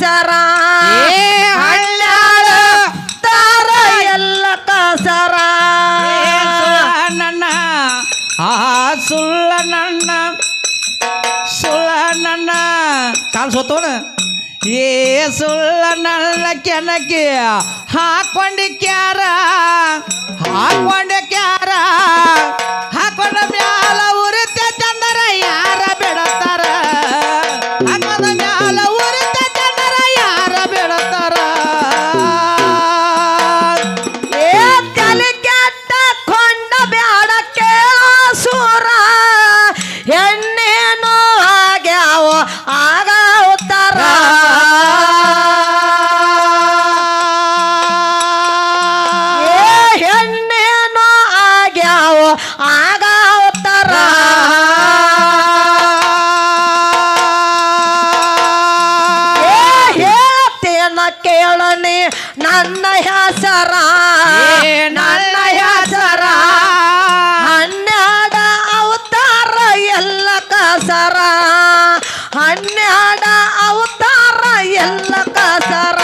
ಹೆಸರ ತಾರ ಎಲ್ಲ ಕಸರ ನನ್ನ ಸುಳ್ಳ ನನ್ನ ಕಾಲ್ ಸೋತೋಣ ಏ ಸುಳ್ಳ ನನ್ನ ಕೆನಕಿ ಹಾಕೊಂಡೆ ಕ್ಯಾರ ಹಾಕೊಂಡ ಮ್ಯಾಲ ಉರಿತ ಚಂದರ ಯಾರ ಬಿಡತಾರ ಹಾಕೊಂಡ ಮ್ಯಾಲ ಉರಿತ ಚಂದರ ಯಾರ ಬಿಡತಾರ ಏ ತಲೆ ಕೆಟ್ಟ ಕೊಂಡ ಬ್ಯಾಡ ಕೇಳ ಸೂರ ಹೆಣ್ಣೇನು ಆಗ್ಯಾವ ಆಗ ಉತ್ತರ ಹೆಣ್ಣೇನು ಆಗ್ಯಾವ ಆಗ ಉತ್ತರ ಹೇಳ್ತೇನ ಕೇಳನಿ ನನ್ನ ಹೆಸರ ನನ್ನ ಹೆಸರ ಹನ್ನೆರಡ ಅವತಾರ ಎಲ್ಲ ಕಸರ ಹನ್ನೆರಡ ಅವತಾರ ಎಲ್ಲ ಕಸರ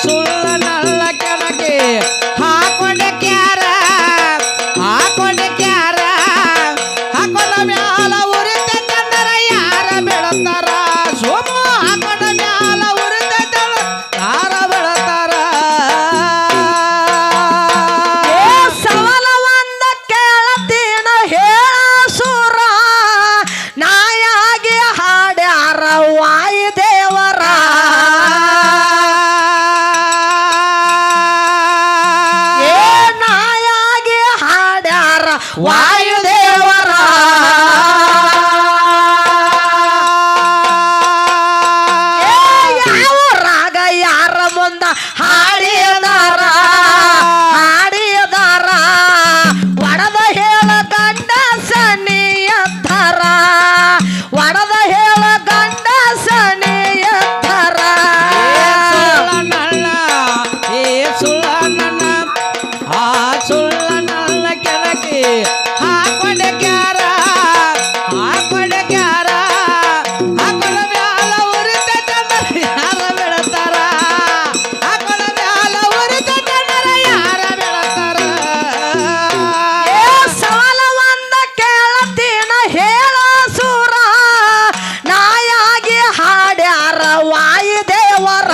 ಸುಳ್ಳ ನಲ್ಲ ಕೆಳಗೆ ಹಾಕೊಂಡೆ ಕ್ಯಾರ ಹಾಕೊಂಡ ಮ್ಯಾಲ ಉರಿತ ಚಂದರ ಯಾರ ಬೆಳತಾರ ಸೋಮು ಹಾಕೊಂಡ ಮ್ಯಾಲ ಉರಿತ ಯಾರ ಬೆಳತಾರ ಸವಲ ಒಂದ ಕೇಳತೀನ ಹೇಳ ಸೂರ ನಾಯಾಗಿ ಹಾಡ್ಯಾರ ವಾಯುದೇವರ ನಾಯಾಗಿ ಹಾಡ್ಯಾರ ವಾಯುದೇವರ ಯಾವ ರಾಗ ಯಾರ ಮುಂದ ಹಾಡಿದಾರ ಒಡದ ಹೇಳ ಗಂಡ ಸನಿಯತ್ತರ ಒಡದ ಹೇಳ ಗಂಡ ಸನಿಯತ್ತರ ಸುಳ್ಳ ನನ್ನ ಕೆಳಗೆ ಹಾಕೊಂಡೆ ಕ್ಯಾರ ಹಾಕೊಂಡ ಮ್ಯಾಲ ಉರಿತ ಚಂದರ ಯಾರ ಬೆಳತಾರ ಹಾಕೊಂಡ ಮ್ಯಾಲ ಉರಿತ ಚಂದರ ಯಾರ ಬೆಳತಾರ ಸವಾಲ ಒಂದ ಕೇಳತೀನ ಹೇಳ ಸೂರ ನಾಯಾಗಿ ಹಾಡ್ಯಾರ ವಾಯುದೇವರ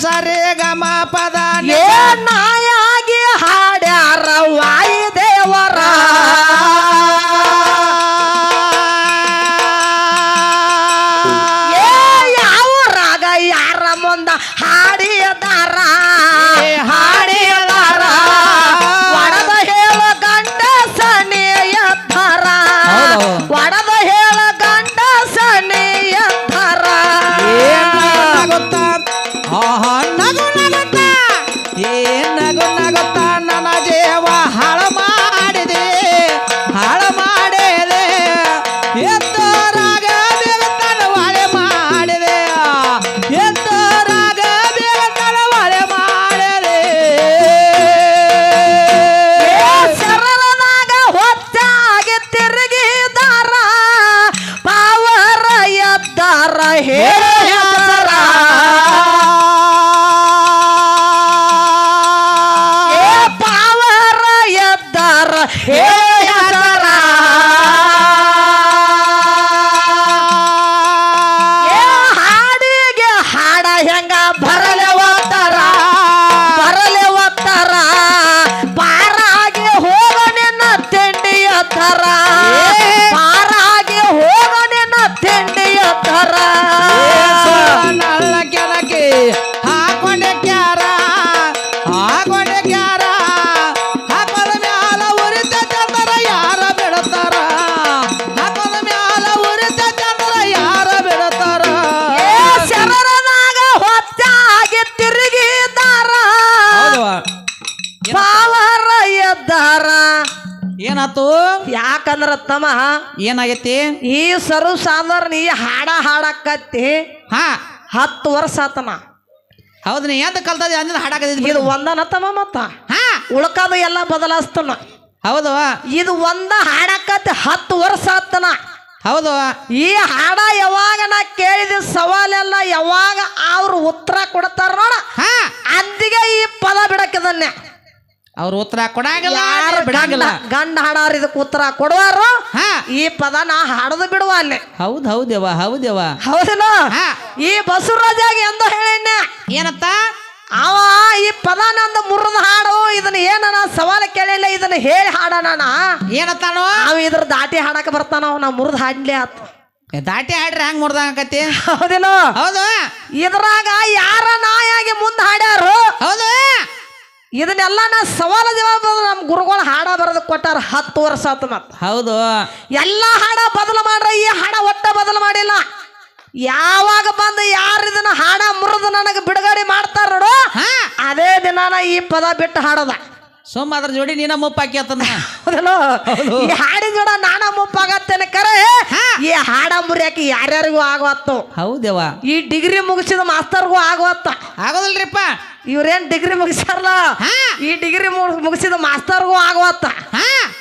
ಸರೆ ಗಮ ಪದ ನಾಯಾಗಿ ಹಾಡ್ಯಾರ ವಾಯುದೇವರ ಯಾವ ರಾಗ ಯಾರ ಮುಂದ ಹಾಡಿದಾರ ಒಡದ ಹೇಳ ಗಂಡ ಸನಿಯತ್ತರ ಒಡದ ಹೇಳ ಗಂಡ ಸನಿಯತ್ತರ ನಗುತ್ತಾ ನನ್ನ ಜೀವ ಹಾಳು ಮಾಡಿದೆ ಎತ್ತರಾಗ ಬೇಗತನ ಒಳೆ ಮಾಡಿದೆ ಸರಳದಾಗ ಹೊತ್ತಾಗಿ ತಿರುಗಿದಾರ ಪಾವರ ಎದ್ದಾರ ಹೇಳರ ಪಾವರ ಎದ್ದಾರ ಹೇಳರ ಹಾಡಿಗೆ ಹಾಡ ಹೆಂಗ ಬರಲೆ ಒತ್ತರ ಪಾರಾಗಿ ಹೋಗ ನಿನ್ನ ತಿಂಡಿಯ ಥರ ಪಾರಾಗಿ ಹೋಗ ನಿನ್ನ ತಿಂಡಿಯ ಥರ ನಲ್ಲ ಕೆಳಗೆ ಹಾಕೊಂಡೆ ಕ್ಯಾರ ಹಾಕೊಂಡ ಮ್ಯಾಲ ಉರಿತ ಚಂದರ ಯಾರ ಬೆಳತಾರ ಹಾಕೊಂಡ ಮ್ಯಾಲ ಉರಿತ ಚಂದರ ಯಾರ ಬೆಳತಾರ ಶರಣನಾಗ ಹೊತ್ತಾಗಿ ತಿರುಗಿದಾರ ಪಾವರ ಎದ್ದಾರ ಏನಾತು ಯಾಕಂದ್ರ ತಮ್ಮ ಏನಾಗೈತಿ ಈ ಸರು ಸಾಧಾರಣ ಈ ಹಾಡಕತ್ತಿ 10 ವರ್ಷ ಆತನ ಹೌದು ನೀ ಎಂತ ಕಲ್ತದ ಅಂದಿನ ಹಾಡಾಕದಿದ್ ಇದು ಒಂದನ ತಮ್ಮ ಮತ್ತ ಹಾ ಉಳ್ಕದ ಎಲ್ಲ ಬದಲಾಸ್ತನ ಹೌದು ಇದು ಒಂದ ಹಾಡಕತ್ತೆ 10 ವರ್ಷ ಆತನ. ಹೌದು ಈ ಹಾಡ ಯಾವಾಗ ನಾ ಕೇಳಿದ ಸವಾಲೆಲ್ಲ ಯಾವಾಗ ಅವ್ರು ಉತ್ತರ ಕೊಡ್ತಾರ ನೋಡ ಅಂದಿಗೆ ಈ ಪದ ಬಿಡಕ್ಕದನ್ನೇ. ಅವ್ರ ಉತ್ತರ ಕೊಡಂಗಿಲ್ಲ, ಯಾರು ಬಿಡಂಗಿಲ್ಲ. ಗಂಡ ಹಾಡಾರ ಇದಕ್ಕೆ ಉತ್ತರ ಕೊಡುವಾರು ಈ ಪದ ನಾ ಹಾಡದು ಬಿಡುವ ಅಲ್ಲಿ. ಹೌದ್ ಹೌದೇವ ಹೌದೇವ ಹೌದಿಲ್ಲ. ಈ ಬಸವರಾಜಾಗ ಎಂದು ಹೇಳಣ್ಣ ಏನತ್ತ ಅವ ಈ ಪದ ನಂದು ಮುರಿದ ಹಾಡು ಇದನ್ನ ಏನ ಸವಾಲು ಕೇಳಿಲ್ಲ, ಇದನ್ನ ಹೇಳಿ ಹಾಡೋಣ. ಏನತ್ತಾನು ಅವ ಇದ್ರ ದಾಟಿ ಹಾಡಕ್ ಬರ್ತಾನ, ನಾ ಮುರಿದ ಹಾಡ್ಲಿ ಆತ. ದಾಟಿ ಹಾಡ್ರಿ ಹಂಗ ಮುರ್ದಂಗತಿ. ಹೌದಿಲ್ಲ. ಹೌದು ಇದ್ರಾಗ ಯಾರ ನಾಯಾಗಿ ಮುಂದೆ ಹಾಡ್ಯಾರು. ಹೌದು ಇದನ್ನೆಲ್ಲ ನಾ ಸವಾಲ ಜವಾಬ್ ನಮ್ ಗುರುಗಳು ಹಾಡ ಬರೋದು ಕೊಟ್ಟಾರ. 10 ವರ್ಷ ಆತ ಮತ್ತ. ಹೌದು ಎಲ್ಲಾ ಹಾಡ ಬದಲು ಮಾಡ್ರ, ಈ ಹಾಡ ಒಟ್ಟ ಬದಲು ಮಾಡಿಲ್ಲ. ಯಾವಾಗ ಬಂದು ಯಾರು ಇದನ್ನ ಹಾಡ ಮುರಿದು ನನಗೆ ಬಿಡುಗಡೆ ಮಾಡ್ತಾರ ನೋಡು ಅದೇ ದಿನಾನ ಈ ಪದ ಬಿಟ್ಟು ಹಾಡೋದ. ಸೋಮ ಅದ್ರ ಜೋಡಿ ನೀನ ಮುಪ್ಪಾಕಿ ಆತನ. ಈ ಹಾಡಿನ ಜೋಡ ನಾನ ಮುಪ್ಪಾಗತ್ತೇನೆ ಕರೆ. ಈ ಹಾಡ ಮುರಿಯಾಕಿ ಯಾರ್ಯಾರಿಗೂ ಆಗವತ್ತು. ಹೌದೇವ ಈ ಡಿಗ್ರಿ ಮುಗಿಸಿದ ಮಾಸ್ತರ್ಗೂ ಆಗವತ್ತ. ಆಗೋದಿಲ್ರಿಪ್ಪ, ಇವ್ರೇನ್ ಡಿಗ್ರಿ ಮುಗಿಸಾರಲ್ಲ, ಈ ಡಿಗ್ರಿ ಮುಗಿಸಿದ ಮಾಸ್ತರ್ಗೂ ಆಗವತ್ತ.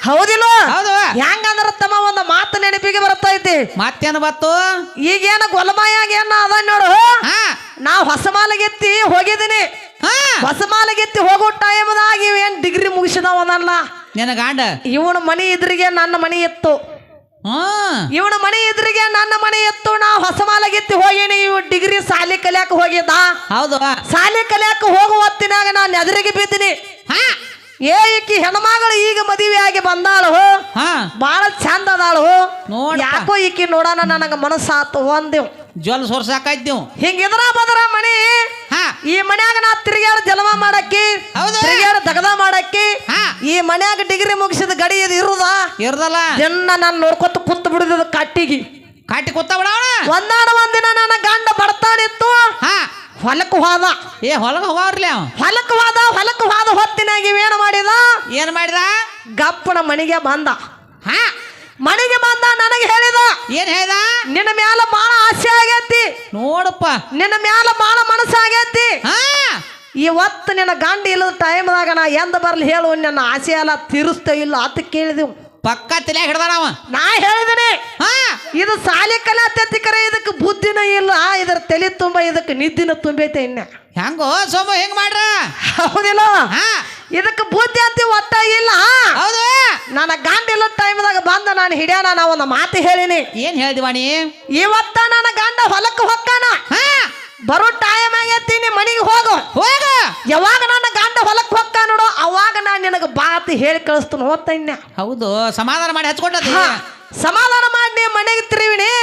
ಹೌದಿಲ್ಲ. ಹೌದು ಹೆಂಗಂದ್ರ ತಮ್ಮ ಒಂದು ಮಾತು ನೆನಪಿಗೆ ಬರ್ತೈತಿ. ಮತ್ತೇನು ಬತ್ತು ಈಗೇನ ಗೊಲಮಾಯಾಗ ಏನ ಅದ ನೋಡು. ನಾ ಹೊಸಮಾಲಗೆತ್ತಿ ಹೋಗಿದ್ದೀನಿ. ಹೊಸಮಾಲಗೆತ್ತಿ ಹೋಗೋ ಟೈಮ್ದಾಗ ಇವೇನ್ ಡಿಗ್ರಿ ಮುಗಿಸಿದವನಲ್ಲ. ನಿನ್ನ ಗಾಂಡ ಇವನ ಮನಿ ಇದ್ರಿಗೆ ನನ್ನ ಮನಿ ಇತ್ತು. ಇವನ ಮನಿ ಇದ್ರಿಗೆ ನನ್ನ ಮನೆ ಎತ್ತು. ನಾ ಹೊಸಮಾಲಗೆತ್ತಿ ಹೋಗೀನಿ. ಇವ್ ಡಿಗ್ರಿ ಸಾಲಿ ಕಲಿಯಾಕ ಹೋಗಿದ್ದ. ಹೌದು ಸಾಲಿ ಕಲಿಯಾಕ ಹೋಗುವ ಹೊತ್ತಿನಾಗ ನಾನು ಎದುರಿಗೆ ಬಿದ್ದೀನಿ. ಈಕಿ ಹೆಣ್ಮಗಳು ಈಗ ಮದುವೆ ಆಗಿ ಬಂದಾಳು, ಬಾಳ ಚಂದ ಅದಾಳು. ಯಾಕೋ ಈಕಿ ನೋಡೋಣ ನನಗ ಮನಸ್ಸಾತು ಒಂದೇವ್ ಜೋಲ್ ಸೋರ್ಸಾಕಾಯ್ತು. ಹಿಂಗಿದ್ರ ಬದ್ರ ಮನಿ ಈ ಮನ್ಯಾಗ ನಾ ತಿರುಗಾಡ ಜಲಮ ಮಾಡಕ್ಕಿ, ತಿರುಗಾಡ ದಗದ ಮಾಡಕ್ಕಿ. ಈ ಮನ್ಯಾಗ ಡಿಗ್ರಿ ಮುಗಿಸಿದ ಗಡಿ ಇದು ಇರುದಲ್ಲ. ದಿನ ನಾನು ನೋಡ್ಕೊತ ಕುತ್ತು ಬಿಡುದ ಕಟ್ಟಿಗೆ ಕಾಟಿ ಕೂತ ಬಿಡವಣ. ಒಂದಿನ ನನ್ನ ಗಂಡ ಬರ್ತಾನಿತ್ತು. ಹೊಲಕ್ಕೆ ಹೋದ. ಹೊಲಗ ಹೋಗ್ರಿ ಹೊಲಕ್ಕೆ ಹೋದ ಹೊತ್ತಿನಾಗ ಇವೇನು ಮಾಡಿದ, ಏನ್ ಮಾಡಿದ, ಗಪ್ಪನ ಮನೆಗೆ ಬಂದ. ಮನೆಗೆ ಬಂದ ನನಗೆ ಹೇಳಿದ, ಏನ್ ಹೇಳ್ದ, ನಿನ್ನ ಮ್ಯಾಲ ಬಾಳ ಆಸೆ ಆಗೈತಿ ನೋಡಪ್ಪ, ನಿನ್ನ ಮ್ಯಾಲ ಬಾಳ ಮನಸ್ಸಾಗೈತಿ. ಇವತ್ತು ನಿನ್ನ ಗಂಡ ಇಲ್ಲದ ಟೈಮ್ದಾಗ ನಾ ಎಂದ ಬರ್ಲಿ ಹೇಳು, ನನ್ನ ಆಸೆ ಎಲ್ಲ ತೀರಿಸ್ತೇ ಇಲ್ಲ ಅಂತ ಕೇಳಿದೆವು. ಪಕ್ಕ ತಲೆ ಹಿಡ್ದಾನವ. ನಾ ಹೇಳಿದೀನಿ ಇದು ಸಾಲಿ ಕಲಾತೈತಿ ಕರೆ, ಇದಕ್ಕೆ ಬುದ್ಧಿನ ಇಲ್ಲ, ಇದ್ರ ತಲೆ ತುಂಬ ಇದಕ್ಕೆ ನಿದ್ದಿನ ತುಂಬೈತೆ. ಇನ್ನ ಹೆಂಗೋ ಸೋಮ ಹೆಂಗ್ ಮಾಡ್ರ. ಹೌದಿಲ್ಲ. ಇದಕ್ಕೆ ಬುದ್ಧಿ ಅಂತ ಒಟ್ಟ ಇಲ್ಲ. ಹೌದು ನನ್ನ ಗಂಡ ಇಲ್ಲ ಟೈಮ್ದಾಗ ಬಂದ ನಾನು ಹಿಡಿಯೋಣ. ನಾ ಒಂದು ಮಾತು ಹೇಳಿನಿ. ಏನ್ ಹೇಳ್ದಿವಾಣಿ, ಇವತ್ತ ನನ್ನ ಗಂಡ ಹೊಲಕ್ಕೆ ಹೊಕ್ಕಾನ, ಬರೋ ಟೈಮ್ ಆಗೈತಿ, ನೀ ಮನೆಗೆ ಹೋಗು. ಯಾವಾಗ ನನ್ನ ಗಂಡ ಹೊಲಕ್ಕೆ ಹೊಕ್ಕ ನೋಡು ಅವಾಗ ನಾನು ನಿನಗೆ ಬಾತ್ ಹೇಳಿ ಕಳಿಸ್ತೀನಿ. ಹೋಗ್ತಾ ಇನ್ನ. ಹೌದು ಸಮಾಧಾನ ಮಾಡಿ ಹಚ್ಕೊಂಡ ಸಮಾಧಾನ ಮಾಡಿ ನೀ ಮನೆಗೆ ತಿರುವಿನಿ.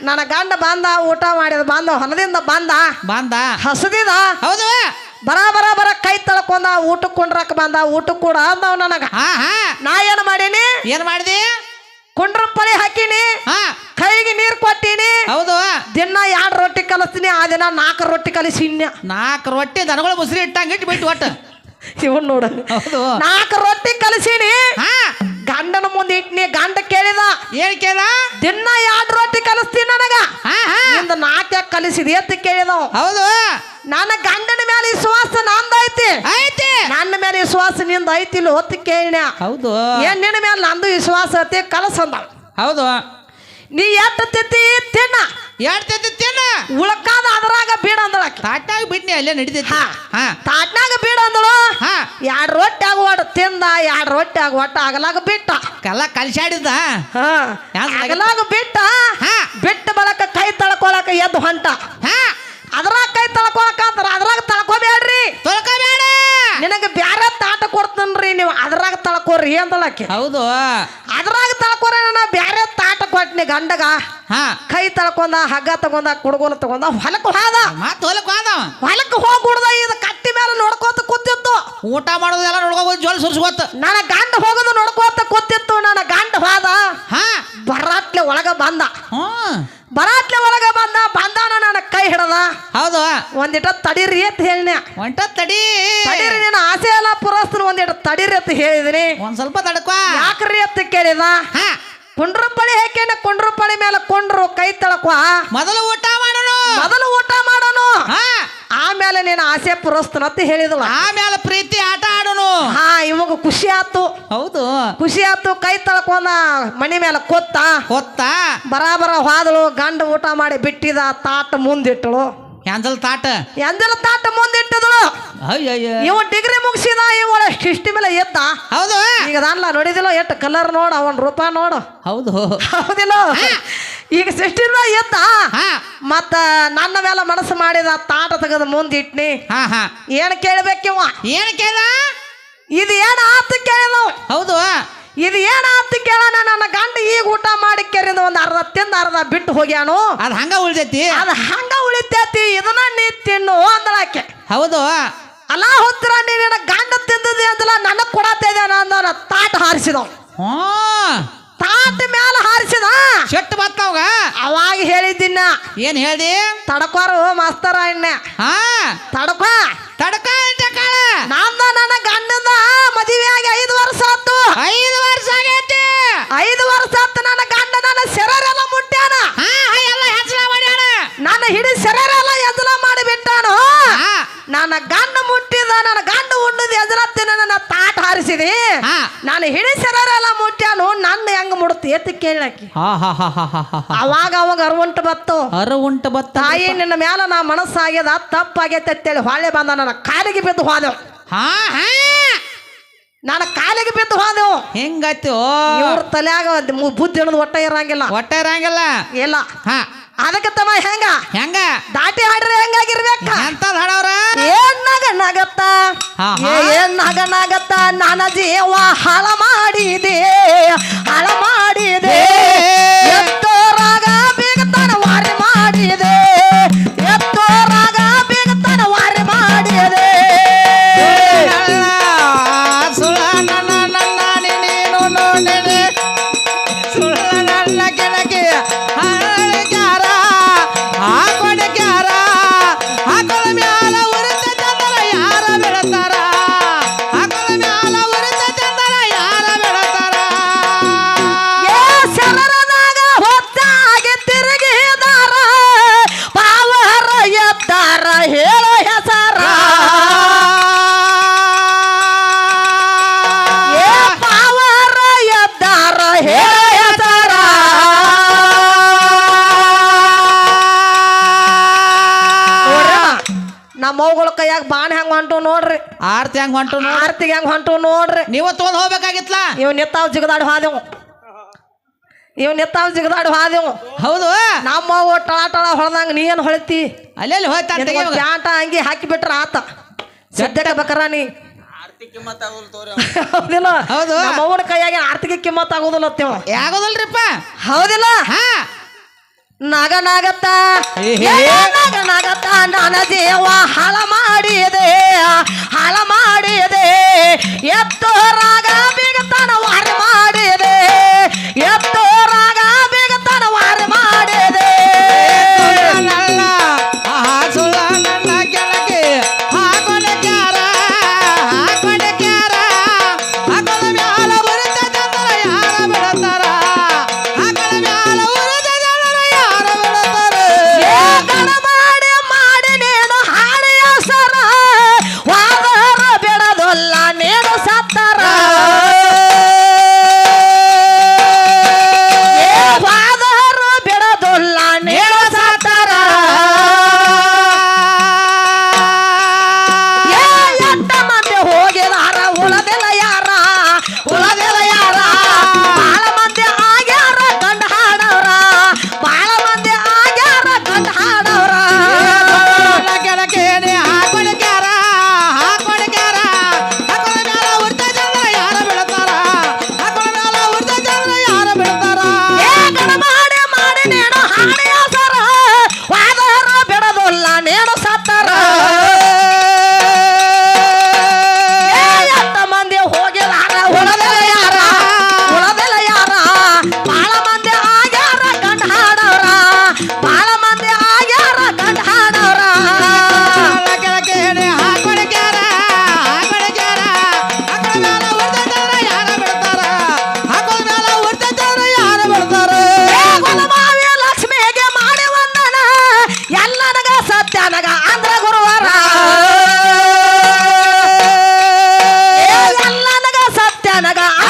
ನನ್ನ ಗಂಡ ಬಂದ, ಊಟ ಮಾಡಿದ, ಬಂದ ಹೊಲದಿಂದ ಬಂದ ಹಸದಿದ. ಹೌದು ಬರ ಕೈ ತಳ್ಕೊಂಡ, ಊಟಕ್ಕೆ ಕೊಂಡ್ರಕ್ ಬಂದ, ಊಟಕ್ಕೆ ಕೂಡ ಅಂದವ್ ನನಗ. ನಾ ಏನ್ ಮಾಡೀನಿ, ಏನ್ ಮಾಡಿದಿ, ಕುಂಡ್ರ ಪಳಿ ಹಾಕಿನಿ, ಕೈಗೆ ನೀರ್ ಕೊಟ್ಟಿನಿ. ಹೌದು ದಿನ 2 ರೊಟ್ಟಿ ಕಲಿಸ್ತೀನಿ, ಆ ದಿನ 4 ರೊಟ್ಟಿ ಕಲಿಸಿನ್ಯ. 4 ರೊಟ್ಟಿ ದನಗಳು ಮುಸ್ರಿ ಇಟ್ಟಂಗ ಇಟ್ಟು ಬಿಟ್ಟು ಒಟ್ಟು ಇವನ್ ನೋಡ. 4 ರೊಟ್ಟಿ ಕಲಿಸೀನಿ, ಗಂಡನ ಮುಂದೆ ಇಟ್ನಿ. ಗಂಡ ಕೇಳಿದ, ಏನ್ ಕೇಳ, ದಿನ 2 ರೊಟ್ಟಿ ಕಲಿಸ್ತೀನಿ ನನಗ, ನಿಂದ 4 ಕಲಿಸಿದಿ ಅಂತ ಕೇಳಿದವ್. ಹೌದು ನನ್ನ ಗಂಡನ ಮೇಲೆ ವಿಶ್ವಾಸ ನಂದೈತಿ, ನನ್ನ ಮೇಲೆ ವಿಶ್ವಾಸ ನಿಂದ ಐತಿಲ್ಲ ಹೊತ್ತು ಕೇಳಿನ. ಹೌದು ಏನ್ ನಿನ್ನ ಮೇಲೆ ನಂದು ವಿಶ್ವಾಸ ಐತಿ ಕಲಸಂದ. ಹೌದು ನೀ ಎಷ್ಟು ತಿತ್ತಿ ತಿನ್ನ, ಉಳಕಾದ ಅದ್ರಾಗ ಬೀಡ ಅಂದಳಕ್ಕೆ. ತಾಟ್ನಾಗ ಬಿಟ್ನಿ ಅಲ್ಲೇ ನಡಿತೈತಿ. ತಾಟ್ನಾಗ ಬೀಡ ಅಂದಳು. 2 ರೊಟ್ಟಿ ಆಗುವ ತಿಂದ, 2 ರೊಟ್ಟಿ ಆಗುವ ಆಗಲಾಗ ಬಿಟ್ಟ. ಎಲ್ಲ ಕಲಿಸಾಡಿದ ಆಗಲಾಗ ಬಿಟ್ಟ. ಬಿಟ್ಟ ಬಳಕ ಕೈ ತಳ್ಕೊಳಕ ಎದ್ದು ಹೊಂಟ. ಅದ್ರಾಗ ಕೈ ತಳ್ಕೊಳಕ ಅಂತಾರ, ಅದ್ರಾಗ ತಳ್ಕೊಬೇಡ್ರಿ, ನಿನಗೆ ಬ್ಯಾರೆ ತಾಟ ಕೊಡ್ತನ್ರಿ, ನೀವು ಅದ್ರಾಗ ತಳ್ಕೋರಿ ಅಂದಳಕ್ಕೆ. ಹೌದು ಅದ್ರಾಗ ತಳ್ಕೋರಿ, ನಾ ಬ್ಯಾರೆ ತಾಟ ಕೊಟ್ನಿ ಗಂಡಗ. ಕೈ ತಳ್ಕೊಂಡ, ಹಗ್ಗ ತಗೊಂಡ, ಕುಡ್ಗೋಲ ತಗೊಂಡ, ಹೊಲಕ್ಕೆ ಹೋದ. ಹೊಲಕ್ಕೆ ಹೋಗ್ಬಿಡ್ದ. ಇದು ಕಟ್ಟಿ ಮೇಲೆ ನೋಡ್ಕೋತ ಕೂತಿತ್ತು. ಊಟ ಮಾಡೋದೆಲ್ಲ ನೋಡ್ಕೋ ಜೋಲ್ ಸುರ್ಸ್ಕೊತ. ನನ್ನ ಗಂಡ ಹೋಗೋದು ನೋಡ್ಕೋತ ಕೂತಿತ್ತು. ನನ್ನ ಗಂಡ ಹೋದ. ಬರಾಟ್ಲೆ ಒಳಗ ಬಂದ. ಬರಾಟ್ಲೆ ಒಳಗ ಬಂದಾನ ನನ್ನ ಕೈ ಹಿಡದ. ಹೌದು ಒಂದಿಟ ತಡೀರಿ ಅಂತ ಹೇಳಿನ. ತಡೀರಿ, ನಿನ್ನ ಆಸೆ ಎಲ್ಲ ಪುರಸ್ತನ ಒಂದಿಟ ತಡೀರಿ ಅಂತ ಹೇಳಿದಿನಿ. ಒಂದ್ ಸ್ವಲ್ಪ ತಡ್ಕೋ. ಯಾಕ್ರಿ ಅಂತ ಕೇಳಿದ. ಕುಂಡ್ರ ಪಳಿ ಹಾಕೇನ, ಕುಂಡ್ರ ಪಳಿ ಮೇಲೆ ಕೊಂಡ್ರು ಕೈ ತಳಕುವ. ಮೊದಲು ಊಟ ಮಾಡೋನು, ಆಮೇಲೆ ನೀನು ಆಸೆ ಪುರಸ್ತನ ಅಂತ ಹೇಳಿದಳು. ಆಮೇಲೆ ಪ್ರೀತಿ ಆಟ ಆಡೋನು. ಬಿಟ್ರು ಹಾ ಇವಾಗ ಖುಷಿ ಆತು. ಹೌದು ಖುಷಿ ಆತು. ಕೈ ತಳ್ಕೊಂಡ ಮನಿ ಮೇಲೆ ಕೊತ್ತ ಬರಾಬರ ಹೋದಳು. ಗಂಡ ಊಟ ಮಾಡಿ ಬಿಟ್ಟಿದ ತಾಟ ಮುಂದಿಟ್ಟಳು. ಎಂಜಲ್ ತಾಟ ಮುಂದಿಟ್ಟಿದಳು. ಅಯ್ಯಯ್ಯ ಇವ ಡಿಗ್ರಿ ಮುಗಿಸಿದ. ಇವಳ ಶಿಷ್ಟಿ ಮೇಲೆ ಎದ್ದ. ಹೌದು ಈಗ ಅಲ್ಲ ನೋಡಿದಿಲ್ಲ ಎಷ್ಟು ಕಲರ್ ನೋಡು ಅವನ್ ರೂಪ ನೋಡು. ಹೌದು ಹೌದಿಲ್ಲ ಈಗ ಶಿಷ್ಟಿ ಎದ್ದ. ಮತ್ತ ನನ್ನ ಮೇಲೆ ಮನಸ್ಸು ಮಾಡಿದ ತಾಟ ತೆಗೆದು ಮುಂದಿಟ್ನಿ. ಏನ್ ಕೇಳ್ಬೇಕಿವ? ಏನ್ ಕೇಳ? ಇದು ಏನ ಆತು ಕೇಳಿದ. ಹೌದು ಇದು ಏನ ಆತು ಕೇಳೋಣ. ನನ್ನ ಗಂಡ ಈಗ ಊಟ ಮಾಡಿ ಕೆರಿಂದ ಒಂದ್ ಅರ್ಧ ತಿಂದ ಅರ್ಧ ಬಿಟ್ಟು ಹೋಗ್ಯಾನು. ಅದ್ ಹಂಗ ಉಳಿದೈತಿ. ಅದ ಹಂಗ ಉಳಿತೈತಿ. ಇದನ್ನ ನೀ ತಿನ್ನು ಅಂದಳಾಕೆ. ಹೌದು ಅಲ್ಲ ಹೊತ್ತಿರ ನೀನ ಗಂಡ ತಿಂದದಿ ಅಂದಲ್ಲ ನನಗ್ ಕೊಡತಾ ಇದ್ದಾನ ಅಂದ. ತಾಟ ಹಾರಿಸಿದವ್. ತಾಟ ಮ್ಯಾಲ ಹಾರಿಸಿದ. ಶೆಟ್ ಬತ್ತವಾಗ ಅವಾಗ ಹೇಳಿದ್ದಿನ. ಏನ್ ಹೇಳ್ದಿ? ತಡಕೋರು ಮಾಸ್ತರ ಎಣ್ಣೆ ತಡಕ ಅಂತ ಕಾಳ. ನಂದ ನನ್ನ ಗಂಡದ ಮದುವೆ ಆಗಿ 5 ವರ್ಷ ಆತು. 5 ವರ್ಷ ಆಗೈತಿ. 5 ವರ್ಷ ಆತು. ನನ್ನ ಗಂಡ ನನ್ನ ಸೆರೆರೆಲ್ಲ ಮುಟ್ಟ್ಯಾನ. ಎಲ್ಲ ಹೆಸಲ ಮಾಡ್ಯಾನ. ನನ್ನ ಹಿಡಿ ಸೆರೆರೆಲ್ಲ ಎಜಲ ಮಾಡಿ ಬಿಟ್ಟಾನು. ನನ್ನ ಗಂಡ ಮುಟ್ಟಿದ. ನನ್ನ ಗಂಡ ಉಣ್ಣದ ಎಜಲತ್ತಿನ ನನ್ನ ತಾಟ ಹಾರಿಸಿದಿ. ನಾನು ಹಿಡಿ ಸೆರೆರೆಲ್ಲ ಮುಟ್ಟ್ಯಾನು. ನನ್ನ ಹೆಂಗ ಮುಡುತ್ತೆ ಎತ್ತು ಕೇಳಾಕಿ. ಅವಾಗ ಅರುವುಂಟು ಬತ್ತು. ತಾಯಿ ನಿನ್ನ ಮ್ಯಾಲ ನಾ ಮನಸ್ಸಾಗ್ಯದ ತಪ್ಪಾಗೈತೆ ಅಂತೇಳಿ ಹೊಳೆ ಬಂದ. ನನ್ನ ಕಾಲಿಗೆ ಬಿದ್ದು ಹೋದೆವು. ನನ್ನ ಕಾಲಿಗೆ ಬಿದ್ದು ಹೋದೆವು. ಹೆಂಗಾಯ್ತು? ಇವ್ರ ತಲೆಯಾಗ ಬುದ್ಧಿ ಹಿಡಿದು ಒಟ್ಟ ಇರಂಗಿಲ್ಲ. ಇಲ್ಲ ಅದಕ್ಕೆ ತಮ್ಮ ಹೆಂಗ ದಾಟಿ ಹಾಡ್ರಿ ಹೆಂಗಾಗಿರ್ಬೇಕ ಅಂತ ಹಾಡವ್ರ. ಏನ್ ನಗತ್ತ ನನ್ನ ಜೀವ ಹಾಳ ಮಾಡಿದೆ. ಎತ್ತೋರಾಗ ಬೇಗತನ ವಾರಿ ಮಾಡಿದೆ. ನಮ್ಮವುಗಳ ಕೈಯಾಗ ಬಾಣ ಹೆಂಗ್ ಹೊಂಟು ನೋಡ್ರಿ. ಆರ್ತಿ ಹೆಂಗ್ ಹೊಂಟು ನೋಡ್ರಿ. ನೀವು ತೊಗೊಂಡ್ ಹೋಗ್ಬೇಕಾಗಿತ್ಲ. ಇವ್ ನಿತ್ತಾವ್ ಜಿಗದಾಡಿ ಹಾದೆವು. ಹೌದು ನಮ್ಮವು ಟಳ ಹೊಳದಂಗ ನೀ ಏನ್ ಹೊಳಿತಿ? ಅಲ್ಲೆಲ್ಲಿ ಹೋಯ್ತಾ ಪ್ಯಾಂಟ ಅಂಗಿ ಹಾಕಿ ಬಿಟ್ರ ಆತ. ಸದ್ಯಕ್ಕೆ ಬೇಕಾರ ನೀ ಹೌದಿಲ್ಲ? ಹೌದು ನಮ್ಮವನ ಕೈಯಾಗ ಆರ್ತಿಗೆ ಕಿಮ್ಮತ್ ಆಗೋದಿಲ್ಲ. ಯಾಗೋದಲ್ರಿಪ್ಪ. ಹೌದಿಲ್ಲ? ನಗತ್ತ ನನ್ನ ಜೀವ ಹಾಳ ಮಾಡಿದೆ. ಎತ್ತೋರಾಗ ಬೇಗತನ ವಾರಿ ಮಾಡಿದೆ. ಸುಳ್ಳ ನನ್ನ ಕೆಳಗೆ ಹಾಕೊಂಡ ಕ್ಯಾರ ಹಾಕೊಂಡ ಮ್ಯಾಲ ಉರಿತ ಜನರ ಯಾರ ಬಿಡತಾರ. ಮಾಡಿ ನೀನು ಹಾಳೆಯ ಸರ ವಾದರ ಬಿಡದಲ್ಲ ನೀನು ಸತ್ತರ. ನನಗ